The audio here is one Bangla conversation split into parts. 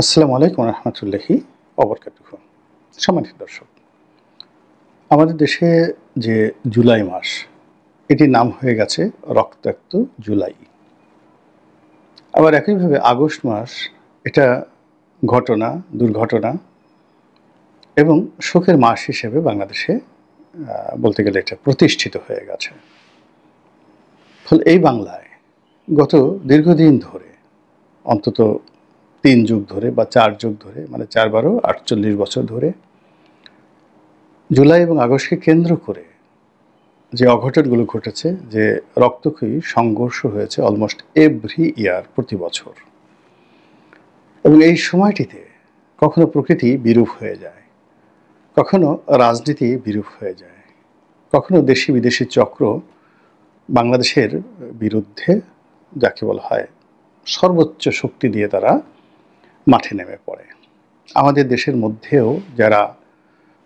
আসসালামু আলাইকুম রহমতুল্লাহি অবরকাতুহু। সম্মানিত দর্শক, আমাদের দেশে যে জুলাই মাস, এটির নাম হয়ে গেছে রক্তাক্ত জুলাই। আবার একইভাবে আগস্ট মাস, এটা ঘটনা, দুর্ঘটনা এবং শোকের মাস হিসেবে বাংলাদেশে বলতে গেলে এটা প্রতিষ্ঠিত হয়ে গেছে। ফলে এই বাংলায় গত দীর্ঘদিন ধরে, অন্তত ৩ যুগ ধরে বা ৪ যুগ ধরে, মানে ৪-১২ ৪৮ বছর ধরে জুলাই এবং আগস্টকে কেন্দ্র করে যে অঘটনগুলো ঘটেছে, যে রক্তক্ষয়ী সংঘর্ষ হয়েছে অলমোস্ট এভরি ইয়ার, প্রতি বছর। এবং এই সময়টিতে কখনো প্রকৃতি বিরূপ হয়ে যায়, কখনো রাজনীতি বিরূপ হয়ে যায়, কখনো দেশি বিদেশি চক্র বাংলাদেশের বিরুদ্ধে, যাকে বলা হয় সর্বোচ্চ শক্তি দিয়ে তারা মাঠে নেমে পড়ে। আমাদের দেশের মধ্যেও যারা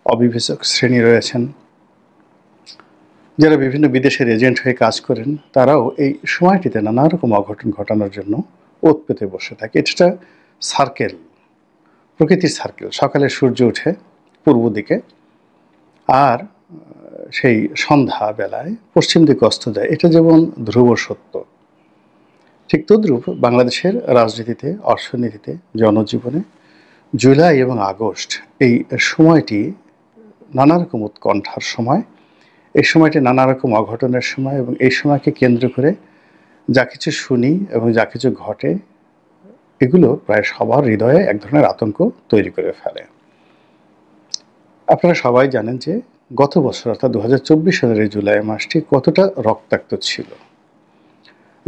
অবিবেচক শ্রেণী রয়েছেন, যারা বিভিন্ন বিদেশের এজেন্ট হয়ে কাজ করেন, তারাও এই সময়টিতে নানা রকম অঘটন ঘটানোর জন্য ওত পেতে বসে থাকে। এটা সার্কেল, প্রকৃতির সার্কেল। সকালে সূর্য ওঠে পূর্ব দিকে, আর সেই সন্ধ্যা বেলায় পশ্চিম দিকে অস্ত যায়। এটা যেমন ধ্রুব সত্য, ঠিক তদ্রূপ বাংলাদেশের রাজনীতিতে, অর্থনীতিতে, জনজীবনে জুলাই এবং আগস্ট এই সময়টি নানা রকম উৎকণ্ঠার সময়। এই সময়টি নানা রকম অঘটনের সময়, এবং এই সময়কে কেন্দ্র করে যা কিছু শুনি এবং যা কিছু ঘটে, এগুলো প্রায় সবার হৃদয়ে এক ধরনের আতঙ্ক তৈরি করে ফেলে। আপনারা সবাই জানেন যে গত বছর, অর্থাৎ 2024 সালের এই জুলাই মাসটি কতটা রক্তাক্ত ছিল।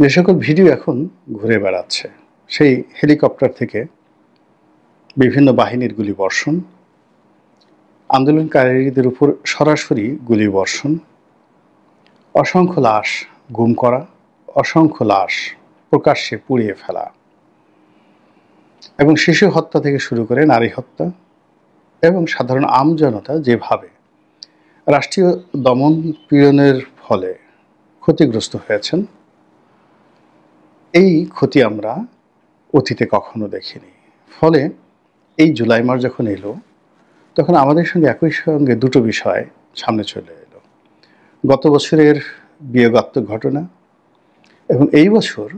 যে সকল ভিডিও এখন ঘুরে বেড়াচ্ছে, সেই হেলিকপ্টার থেকে বিভিন্ন বাহিনীর গুলি বর্ষণ, আন্দোলনকারীদের উপর সরাসরি গুলি বর্ষণ, অসংখ্য লাশ গুম করা, অসংখ্য লাশ প্রকাশ্যে পুড়িয়ে ফেলা, এবং শিশু হত্যা থেকে শুরু করে নারী হত্যা, এবং সাধারণ আমজনতা যেভাবে রাষ্ট্রীয় দমন পীড়নের ফলে ক্ষতিগ্রস্ত হয়েছেন, এই ক্ষতি আমরা অতীতে কখনো দেখিনি। ফলে এই জুলাই মাস যখন এলো, তখন আমাদের সঙ্গে একই সঙ্গে দুটো বিষয় সামনে চলে এলো। গত বছরের বিয়োগাত্মক ঘটনা, এবং এই বছর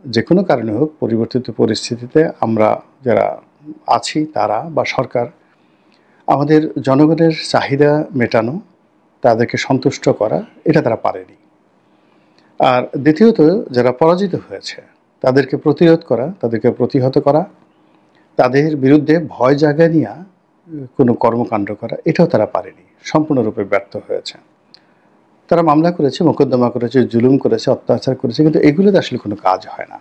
যে কোনো কারণে হোক, পরিবর্তিত পরিস্থিতিতে আমরা যারা আছি তারা বা সরকার, আমাদের জনগণের চাহিদা মেটানো, তাদেরকে সন্তুষ্ট করা, এটা তারা পারেনি। আর দ্বিতীয়ত, যারা পরাজিত হয়েছে তাদেরকে প্রতিরোধ করা, তাদেরকে প্রতিহত করা, তাদের বিরুদ্ধে ভয় জাগায় নিয়ে কোনো কর্মকাণ্ড করা, এটাও তারা পারেনি, সম্পূর্ণরূপে ব্যর্থ হয়েছে। তারা মামলা করেছে, মোকদ্দমা করেছে, জুলুম করেছে, অত্যাচার করেছে, কিন্তু এগুলোতে আসলে কোনো কাজ হয় না।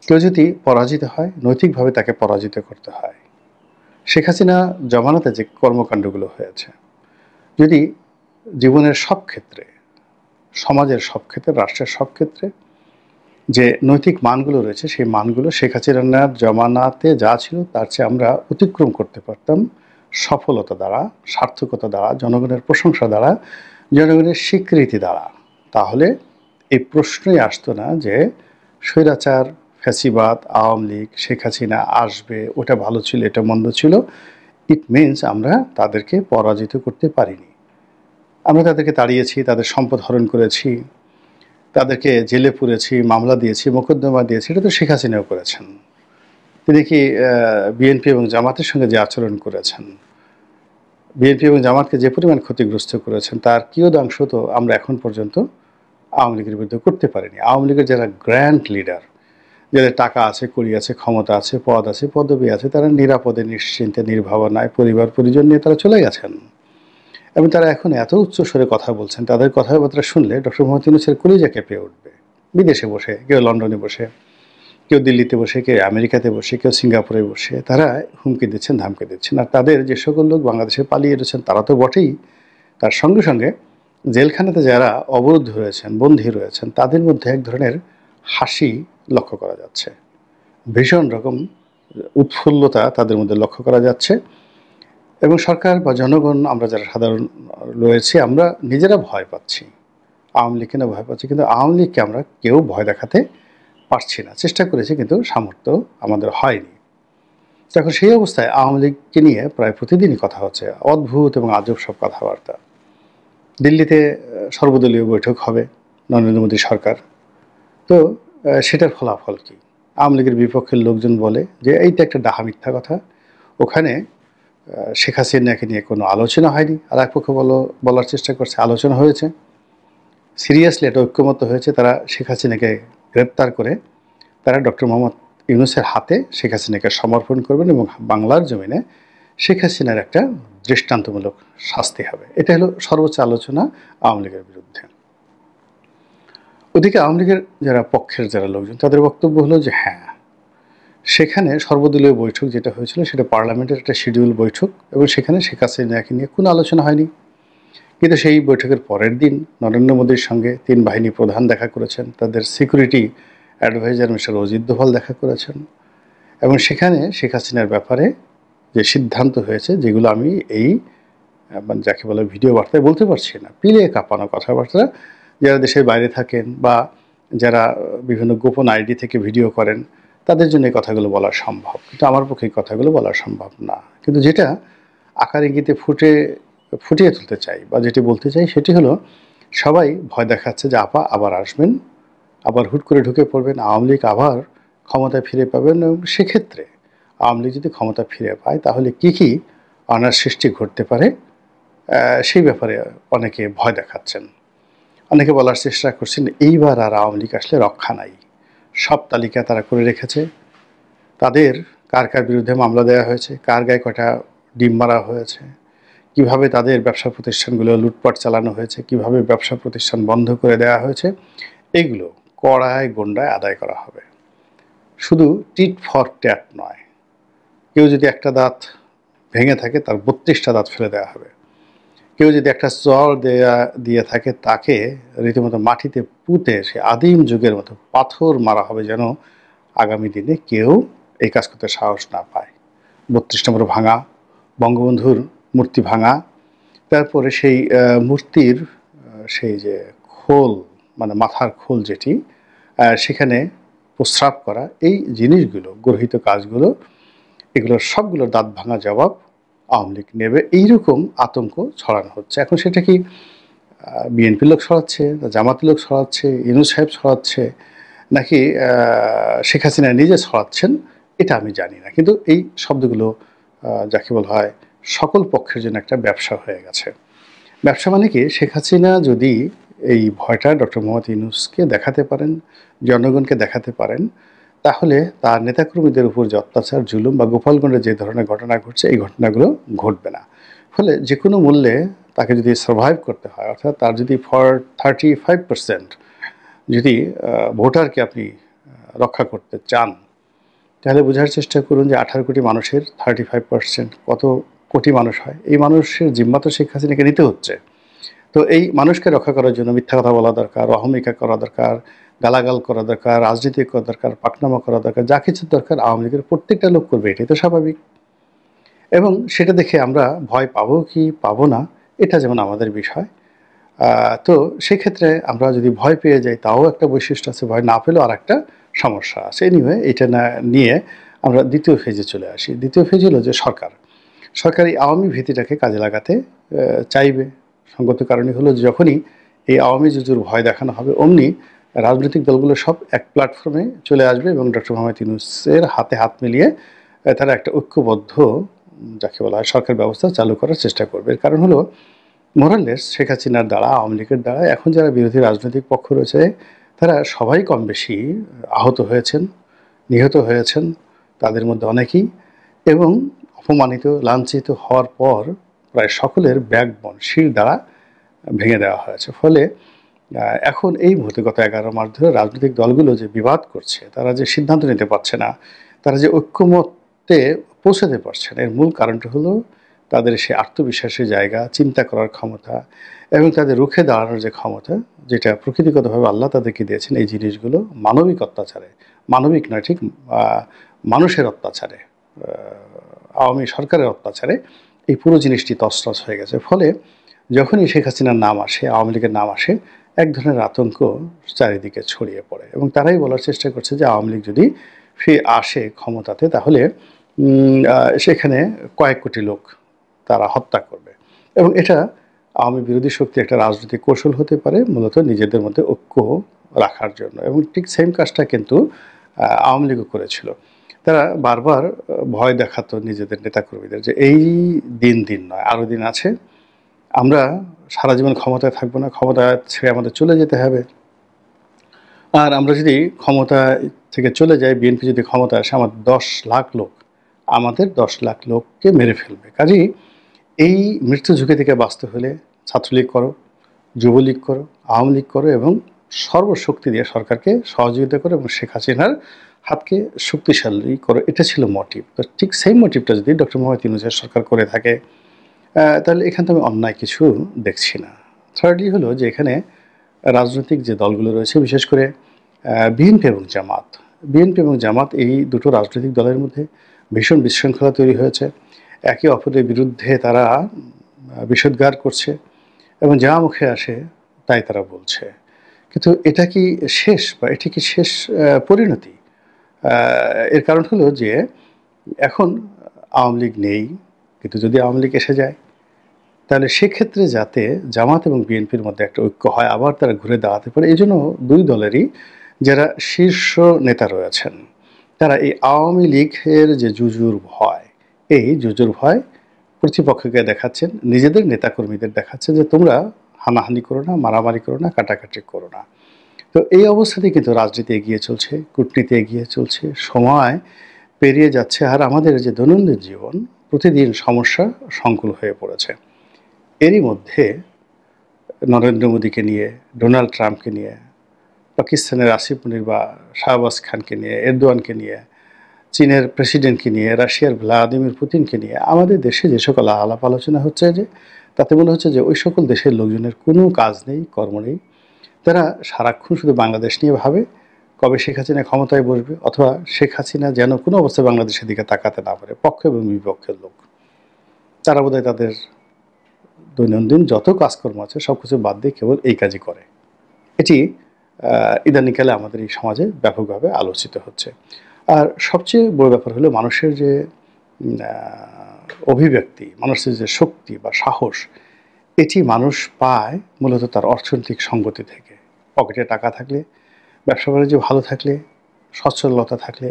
কেউ যদি পরাজিত হয়, নৈতিকভাবে তাকে পরাজিত করতে হয়। শেখ হাসিনা জমানাতে যে কর্মকাণ্ডগুলো হয়েছে, যদি জীবনের সব ক্ষেত্রে, সমাজের সব ক্ষেত্রে, রাষ্ট্রের সব ক্ষেত্রে যে নৈতিক মানগুলো রয়েছে, সেই মানগুলো শেখ হাসিনার জমানাতে যা ছিল তার চেয়ে আমরা অতিক্রম করতে পারতাম সফলতা দ্বারা, সার্থকতা দ্বারা, জনগণের প্রশংসা দ্বারা, জনগণের স্বীকৃতি দ্বারা। তাহলে এই প্রশ্নই আসতো না যে স্বৈরাচার, ফ্যাসিবাদ, আওয়ামী লীগ, শেখ হাসিনা আসবে, ওটা ভালো ছিল, এটা মন্দ ছিল। ইট মিনস আমরা তাদেরকে পরাজিত করতে পারিনি। আমরা তাদেরকে তাড়িয়েছি, তাদের সম্পদ হরণ করেছি, তাদেরকে জেলে পুরেছি, মামলা দিয়েছি, মোকদ্দমা দিয়েছি। এটা তো শেখ হাসিনাও করেছেন। তিনি কি বিএনপি এবং জামাতের সঙ্গে যে আচরণ করেছেন, বিএনপি এবং জামাতকে যে পরিমাণ ক্ষতিগ্রস্ত করেছেন, তার কিয়দাংশ তো আমরা এখন পর্যন্ত আওয়ামী লীগের বিরুদ্ধে করতে পারিনি। আওয়ামী লীগের যারা গ্র্যান্ড লিডার, যাদের টাকা আছে, কড়ি আছে, ক্ষমতা আছে, পদ আছে, পদবি আছে, তারা নিরাপদে, নিশ্চিন্তে, নির্ভাবনায় পরিবার পরিজন নিয়ে তারা চলে গেছেন। এবং তারা এখন এত উচ্চস্বরে কথা বলছেন, তাদের কথাবার্তা শুনলে ডক্টর মোহাম্মদ ইউনূসের কলিজা কেঁপে উঠবে। বিদেশে বসে, কেউ লন্ডনে বসে, কেউ দিল্লিতে বসে, কেউ আমেরিকাতে বসে, কেউ সিঙ্গাপুরে বসে, তারা হুমকি দিচ্ছেন, ধামকি দিচ্ছেন। আর তাদের যে সকল লোক বাংলাদেশে পালিয়ে রয়েছেন তারা তো বটেই, তার সঙ্গে সঙ্গে জেলখানাতে যারা অবরুদ্ধ রয়েছেন, বন্দী রয়েছেন, তাদের মধ্যে এক ধরনের হাসি লক্ষ্য করা যাচ্ছে, ভীষণ রকম উৎফুল্লতা তাদের মধ্যে লক্ষ্য করা যাচ্ছে। এবং সরকার বা জনগণ, আমরা যারা সাধারণ রয়েছি, আমরা নিজেরা ভয় পাচ্ছি। আওয়ামী লীগকে না ভয় পাচ্ছি, কিন্তু আওয়ামী লীগকে আমরা কেউ ভয় দেখাতে পারছি না। চেষ্টা করেছি, কিন্তু সামর্থ্য আমাদের হয়নি। এখন সেই অবস্থায় আওয়ামী লীগকে নিয়ে প্রায় প্রতিদিনই কথা হচ্ছে, অদ্ভুত এবং আজব সব কথাবার্তা। দিল্লিতে সর্বদলীয় বৈঠক হবে নরেন্দ্র মোদী সরকার। তো সেটার ফলাফল কী? আওয়ামী লীগের বিপক্ষের লোকজন বলে যে এইটা একটা ডাহা মিথ্যা কথা, ওখানে শেখ হাসিনাকে নিয়ে কোনো আলোচনা হয়নি। আর এক পক্ষ বলার চেষ্টা করছে আলোচনা হয়েছে, সিরিয়াসলি এটা ঐক্যমত্য হয়েছে। তারা শেখ হাসিনাকে গ্রেপ্তার করে তারা ডক্টর মোহাম্মদ ইউনূসের হাতে শেখ হাসিনাকে সমর্পণ করবেন এবং বাংলার জমিনে শেখ হাসিনার একটা দৃষ্টান্তমূলক শাস্তি হবে। এটা হলো সর্বোচ্চ আলোচনা আওয়ামী লীগের বিরুদ্ধে। ওদিকে আওয়ামী লীগের যারা পক্ষের যারা লোকজন তাদের বক্তব্য হলো যে হ্যাঁ, সেখানে সর্বদলীয় বৈঠক যেটা হয়েছিল সেটা পার্লামেন্টের একটা শিডিউল বৈঠক এবং সেখানে শেখ হাসিনাকে নিয়ে কোনো আলোচনা হয়নি। কিন্তু সেই বৈঠকের পরের দিন নরেন্দ্র মোদীর সঙ্গে 3 বাহিনী প্রধান দেখা করেছেন, তাদের security adviser mister Ajit Doval দেখা করেছেন এবং সেখানে শেখ হাসিনার ব্যাপারে যে সিদ্ধান্ত হয়েছে, যেগুলো আমি এই যাকে বলে ভিডিও বার্তায় বলতে পারছি না, পিলে কাঁপানো কথাবার্তা, যারা দেশের বাইরে থাকেন বা যারা বিভিন্ন গোপন আইডি থেকে ভিডিও করেন তাদের জন্য এই কথাগুলো বলা সম্ভব, কিন্তু আমার পক্ষে এই কথাগুলো বলা সম্ভব না। কিন্তু যেটা আকার ইঙ্গিতে ফুটিয়ে তুলতে চাই বা যেটি বলতে চাই সেটি হলো, সবাই ভয় দেখাচ্ছে যে আপা আবার আসবেন, আবার হুট করে ঢুকে পড়বেন, আওয়ামী লীগ আবার ক্ষমতায় ফিরে পাবেন এবং সেক্ষেত্রে আওয়ামী লীগ যদি ক্ষমতা ফিরে পায় তাহলে কী কী অনার সৃষ্টি ঘটতে পারে সেই ব্যাপারে অনেকে ভয় দেখাচ্ছেন। অনেকে বলার চেষ্টা করছেন এইবার আর আওয়ামী লীগ আসলে রক্ষা নাই, সব তালিকা তারা করে রেখেছে, তাদের কার কার বিরুদ্ধে মামলা দেওয়া হয়েছে, কার গায়ে কটা ডিম মারা হয়েছে, কিভাবে তাদের ব্যবসা প্রতিষ্ঠানগুলো লুটপাট চালানো হয়েছে, কিভাবে ব্যবসা প্রতিষ্ঠান বন্ধ করে দেওয়া হয়েছে, এগুলো কড়ায় গণ্ডায় আদায় করা হবে। শুধু টিট ফর ট্যাট নয়, কেউ যদি একটা দাঁত ভেঙে থাকে তার 32টা দাঁত ফেলে দেওয়া হবে, কেউ যদি একটা চর দিয়ে থাকে তাকে রীতিমতো মাটিতে পুঁতে সে আদিম যুগের মতো পাথর মারা হবে, যেন আগামী দিনে কেউ এই কাজ করতে সাহস না পায়। 32 নম্বর ভাঙা, বঙ্গবন্ধুর মূর্তি ভাঙা, তারপরে সেই মূর্তির সেই যে খোল মানে মাথার খোল যেটি, সেখানে প্রস্রাব করা, এই জিনিসগুলো গর্হিত কাজগুলো, এগুলোর সবগুলোর দাঁত ভাঙা জবাব আওয়ামী লীগ নেবে, এইরকম আতঙ্ক ছড়ানো হচ্ছে। এখন সেটা কি বিএনপির লোক ছড়াচ্ছে, জামাতের লোক ছড়াচ্ছে, ইউনূস সাহেব ছড়াচ্ছে, নাকি শেখ হাসিনা নিজে ছড়াচ্ছেন, এটা আমি জানি না। কিন্তু এই শব্দগুলো যাকে বলা হয় সকল পক্ষের জন্য একটা ব্যবসা হয়ে গেছে। ব্যবসা মানে কি, শেখ হাসিনা যদি এই ভয়টা ডক্টর মোহাম্মদ ইউনূসকে দেখাতে পারেন, জনগণকে দেখাতে পারেন, তাহলে তার নেতাকর্মীদের উপর যে অত্যাচার জুলুম বা গোপালগঞ্জে যে ধরনের ঘটনা ঘটছে এই ঘটনাগুলো ঘটবে না। ফলে যে কোনো মূল্যে তাকে যদি সার্ভাইভ করতে হয়, অর্থাৎ তার যদি 35% যদি ভোটারকে আপনি রক্ষা করতে চান, তাহলে বোঝার চেষ্টা করুন যে 18 কোটি মানুষের 35% কত কোটি মানুষ হয়। এই মানুষের জিম্মা তো শেখ হাসিনাকে নিতে হচ্ছে। তো এই মানুষকে রক্ষা করার জন্য মিথ্যা কথা বলা দরকার, অহমিকা করা দরকার, গালাগাল করা দরকার, রাজনীতি করা দরকার, পাকনামা করা দরকার, যা কিছু দরকার আওয়ামী লীগের প্রত্যেকটা লোক করবে, এটাই তো স্বাভাবিক। এবং সেটা দেখে আমরা ভয় পাবো কি পাবো না এটা যেমন আমাদের বিষয়। তো সেক্ষেত্রে আমরা যদি ভয় পেয়ে যাই তাও একটা বৈশিষ্ট্য আছে, ভয় না পেলেও আর একটা সমস্যা আছে। এনিওয়ে এটা না নিয়ে আমরা দ্বিতীয় ফেজে চলে আসি। দ্বিতীয় ফেজ হলো যে সরকার এই আওয়ামী ভীতিটাকে কাজে লাগাতে চাইবে। সঙ্গত কারণই হলো যখনই এই আওয়ামী জুজুর ভয় দেখানো হবে অমনি রাজনৈতিক দলগুলো সব এক প্ল্যাটফর্মে চলে আসবে এবং ডক্টর মোহাম্মদ ইউনূসের হাতে হাত মিলিয়ে তারা একটা ঐক্যবদ্ধ যাকে বলা হয় সরকার ব্যবস্থা চালু করার চেষ্টা করবে। এর কারণ হলো মোরাললেস শেখ হাসিনার দ্বারা, আওয়ামী লীগের দ্বারা এখন যারা বিরোধী রাজনৈতিক পক্ষ রয়েছে তারা সবাই কম বেশি আহত হয়েছেন, নিহত হয়েছেন, তাদের মধ্যে অনেকেই, এবং অপমানিত লাঞ্ছিত হওয়ার পর প্রায় সকলের ব্যাকবোন শির দ্বারা ভেঙে দেওয়া হয়েছে। ফলে এখন এই মুহূর্তে গত 11 মাস ধরে রাজনৈতিক দলগুলো যে বিবাদ করছে, তারা যে সিদ্ধান্ত নিতে পারছে না, তারা যে ঐক্যমত্যে পৌঁছাতে পারছে না, এর মূল কারণটা হলো তাদের সে আত্মবিশ্বাসের জায়গা, চিন্তা করার ক্ষমতা এবং তাদের রুখে দাঁড়ানোর যে ক্ষমতা, যেটা প্রকৃতিগতভাবে আল্লাহ তাদেরকে দিয়েছেন। এই জিনিসগুলো মানবিক অত্যাচারে, মানবিক নয় ঠিক মানুষের অত্যাচারে, আওয়ামী সরকারের অত্যাচারে এই পুরো জিনিসটি তছনছ হয়ে গেছে। ফলে যখনই শেখ হাসিনার নাম আসে, আওয়ামী লীগের নাম আসে, এক ধরনের আতঙ্ক চারিদিকে ছড়িয়ে পড়ে এবং তারাই বলার চেষ্টা করছে যে আওয়ামী লীগ যদি ফিরে আসে ক্ষমতাতে তাহলে সেখানে কয়েক কোটি লোক তারা হত্যা করবে এবং এটা আওয়ামী বিরোধী শক্তি একটা রাজনৈতিক কৌশল হতে পারে মূলত নিজেদের মধ্যে ঐক্য রাখার জন্য এবং ঠিক সেম কাজটা কিন্তু আওয়ামী লীগও করেছিল। তারা বারবার ভয় দেখাতো নিজেদের নেতাকর্মীদের যে এই দিন নয়, আরও দিন আছে, আমরা সারা জীবন ক্ষমতায় থাকবো না, ক্ষমতা ছেড়ে আমাদের চলে যেতে হবে। আর আমরা যদি ক্ষমতা থেকে চলে যাই, বিএনপি যদি ক্ষমতা আসে, আমাদের 10 লাখ লোককে মেরে ফেলবে। কাজেই এই মৃত্যু ঝুঁকি থেকে বাঁচতে হলে ছাত্রলীগ করো, যুবলীগ করো, আওয়ামী লীগ করো এবং সর্বশক্তি দিয়ে সরকারকে সহযোগিতা করো এবং শেখ হাসিনার হাতকে শক্তিশালী করো। এটা ছিল মোটিভ। তো ঠিক সেই মোটিভটা যদি ডক্টর মোহাম্মদ ইউনূসের সরকার করে থাকে, তাহলে এখানে তো আমি অন্যায় কিছু দেখছি না। থার্ডলি হলো যে এখানে রাজনৈতিক যে দলগুলো রয়েছে, বিশেষ করে বিএনপি এবং জামাত এই দুটো রাজনৈতিক দলের মধ্যে ভীষণ বিশৃঙ্খলা তৈরি হয়েছে। একে অপরের বিরুদ্ধে তারা বিষোদ্গার করছে এবং যা মুখে আসে তাই তারা বলছে। কিন্তু এটা কি শেষ, বা এটি কি শেষ পরিণতি? এর কারণ হলো যে এখন আওয়ামী লীগ নেই, কিন্তু যদি আওয়ামী লীগ এসে যায় তাহলে সেক্ষেত্রে যাতে জামাত এবং বিএনপির মধ্যে একটা ঐক্য হয়, আবার তারা ঘুরে দাঁড়াতে পারে, এই জন্য দুই দলেরই যারা শীর্ষ নেতা রয়েছেন তারা এই আওয়ামী লীগের যে জুজুর ভয়, এই জুজুর ভয় প্রতিপক্ষকে দেখাচ্ছেন, নিজেদের নেতাকর্মীদের দেখাচ্ছেন যে তোমরা হানাহানি করো না, মারামারি করো না, কাটাকাটি করো না। তো এই অবস্থাতেই কিন্তু রাজনীতি এগিয়ে চলছে, কূটনীতি এগিয়ে চলছে, সময় পেরিয়ে যাচ্ছে, আর আমাদের যে দৈনন্দিন জীবন প্রতিদিন সমস্যা সংকুল হয়ে পড়েছে। এরই মধ্যে নরেন্দ্র মোদীকে নিয়ে, ডোনাল্ড ট্রাম্পকে নিয়ে, পাকিস্তানের আসিফ মুনির বা শাহবাজ খানকে নিয়ে, এরদোয়ানকে নিয়ে, চীনের প্রেসিডেন্টকে নিয়ে, রাশিয়ার ভ্লাদিমির পুতিনকে নিয়ে আমাদের দেশে যে সকল আলাপ আলোচনা হচ্ছে, যে তাতে মনে হচ্ছে যে ওই সকল দেশের লোকজনের কোনো কাজ নেই, কর্ম নেই। তারা সারাক্ষণ শুধু বাংলাদেশ নিয়ে ভাবে, কবে শেখ হাসিনা ক্ষমতায় বসবে, অথবা শেখ হাসিনা যেন কোনো অবস্থায় বাংলাদেশের দিকে তাকাতে না পারে। পক্ষ এবং বিপক্ষের লোক তারা বোধহয় তাদের দৈনন্দিন যত কাজকর্ম আছে সব কিছু বাদ দিয়ে কেবল এই কাজই করে। এটি ইদানিংকালে আমাদের এই সমাজে ব্যাপকভাবে আলোচিত হচ্ছে। আর সবচেয়ে বড় ব্যাপার হলো মানুষের যে অভিব্যক্তি, মানুষের যে শক্তি বা সাহস, এটি মানুষ পায় মূলত তার অর্থনৈতিক সঙ্গতি থেকে। পকেটে টাকা থাকলে, ব্যবসা বাণিজ্য ভালো থাকলে, সচ্ছলতা থাকলে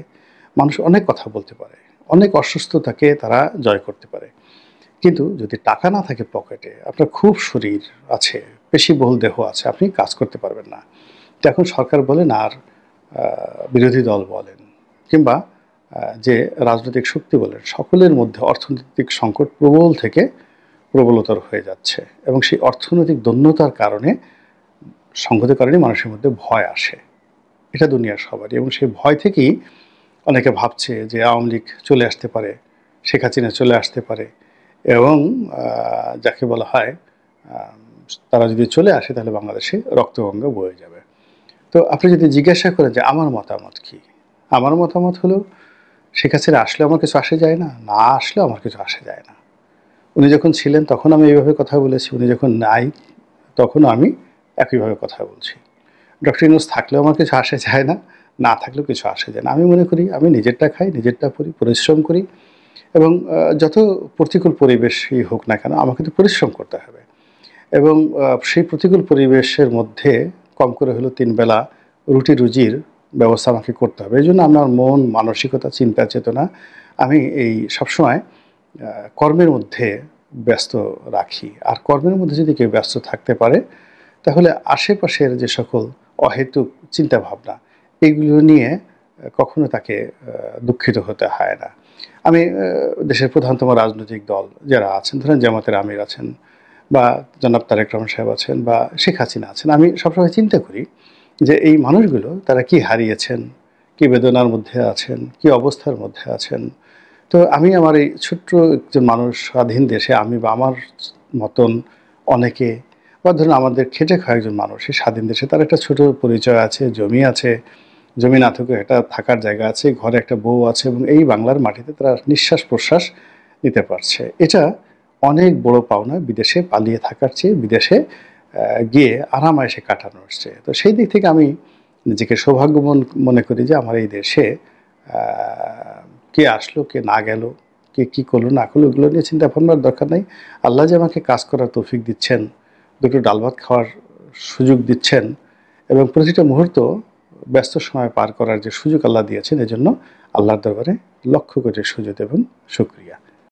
মানুষ অনেক কথা বলতে পারে, অনেক অসুস্থতাকে তারা জয় করতে পারে। কিন্তু যদি টাকা না থাকে পকেটে, আপনার খুব শরীর আছে, পেশিবহুল দেহ আছে, আপনি কাজ করতে পারবেন না। তো এখন সরকার বলেন আর বিরোধী দল বলেন কিংবা যে রাজনৈতিক শক্তি বলেন, সকলের মধ্যে অর্থনৈতিক সংকট প্রবল থেকে প্রবলতর হয়ে যাচ্ছে এবং সেই অর্থনৈতিক দৈন্যতার কারণে, সংঘাতের কারণে মানুষের মধ্যে ভয় আসে। এটা দুনিয়ার সবারই, এবং সেই ভয় থেকেই অনেকে ভাবছে যে আওয়ামী লীগ চলে আসতে পারে, শেখ হাসিনা চলে আসতে পারে এবং যাকে বলা হয় তারা যদি চলে আসে তাহলে বাংলাদেশে রক্তগঙ্গা বয়ে যাবে। তো আপনি যদি জিজ্ঞাসা করেন যে আমার মতামত কী, আমার মতামত হলো শেখ হাসিনা আসলে আমার কিছু আসে যায় না, না আসলেও আমার কিছু আসে যায় না। উনি যখন ছিলেন তখন আমি এইভাবে কথা বলেছি, উনি যখন নাই তখনও আমি একইভাবে কথা বলছি। ডক্টর ইউনূস থাকলেও আমার কিছু আসে যায় না, না থাকলেও কিছু আসে যায় না। আমি মনে করি আমি নিজেরটা খাই, নিজেরটা করি, পরিশ্রম করি এবং যত প্রতিকূল পরিবেশই হোক না কেন আমাকে তো পরিশ্রম করতে হবে এবং সেই প্রতিকূল পরিবেশের মধ্যে কম করে হলেও 3 বেলা রুটি রুজির ব্যবস্থা আমাকে করতে হবে। এই জন্য আমার মন, মানসিকতা, চিন্তা চেতনা আমি এই সবসময় কর্মের মধ্যে ব্যস্ত রাখি। আর কর্মের মধ্যে যদি কেউ ব্যস্ত থাকতে পারে তাহলে আশেপাশের যে সকল অহেতুক চিন্তাভাবনা, এগুলো নিয়ে কখনো তাকে দুঃখিত হতে হয় না। আমি দেশের প্রধানতম রাজনৈতিক দল যারা আছেন, ধরেন জামাতের আমির আছেন বা জনাব তারেক রহমান সাহেব আছেন বা শেখ হাসিনা আছেন, আমি সবসময় চিন্তা করি যে এই মানুষগুলো তারা কি হারিয়েছেন, কি বেদনার মধ্যে আছেন, কি অবস্থার মধ্যে আছেন। তো আমি আমার এই ছোট্ট একজন মানুষ, স্বাধীন দেশে আমি বা আমার মতন অনেকে, বা ধরুন আমাদের খেটে খাওয়া একজন মানুষ এই স্বাধীন দেশে, তার একটা ছোট পরিচয় আছে, জমি আছে, জমি না থাকুক একটা থাকার জায়গা আছে, ঘরে একটা বউ আছে এবং এই বাংলার মাটিতে তারা নিঃশ্বাস প্রশ্বাস নিতে পারছে। এটা অনেক বড় পাওনা বিদেশে পালিয়ে থাকার চেয়ে, বিদেশে গিয়ে আরামায়েশে কাটানোর চেয়ে। তো সেই দিক থেকে আমি নিজেকে সৌভাগ্যবান মনে করি যে আমার এই দেশে কে আসলো কে না গেল, কে কী করলো না করলো, এগুলো নিয়ে চিন্তা ভাবনার দরকার নেই। আল্লাহ যে আমাকে কাজ করার তৌফিক দিচ্ছেন, দুটো ডাল ভাত খাওয়ার সুযোগ দিচ্ছেন এবং প্রতিটা মুহূর্ত ব্যস্ত সময় পার করার যে সুযোগ আল্লাহ দিয়েছেন, এজন্য আল্লাহর দরবারে লক্ষ কোটি সুযোগ এবং শুকরিয়া।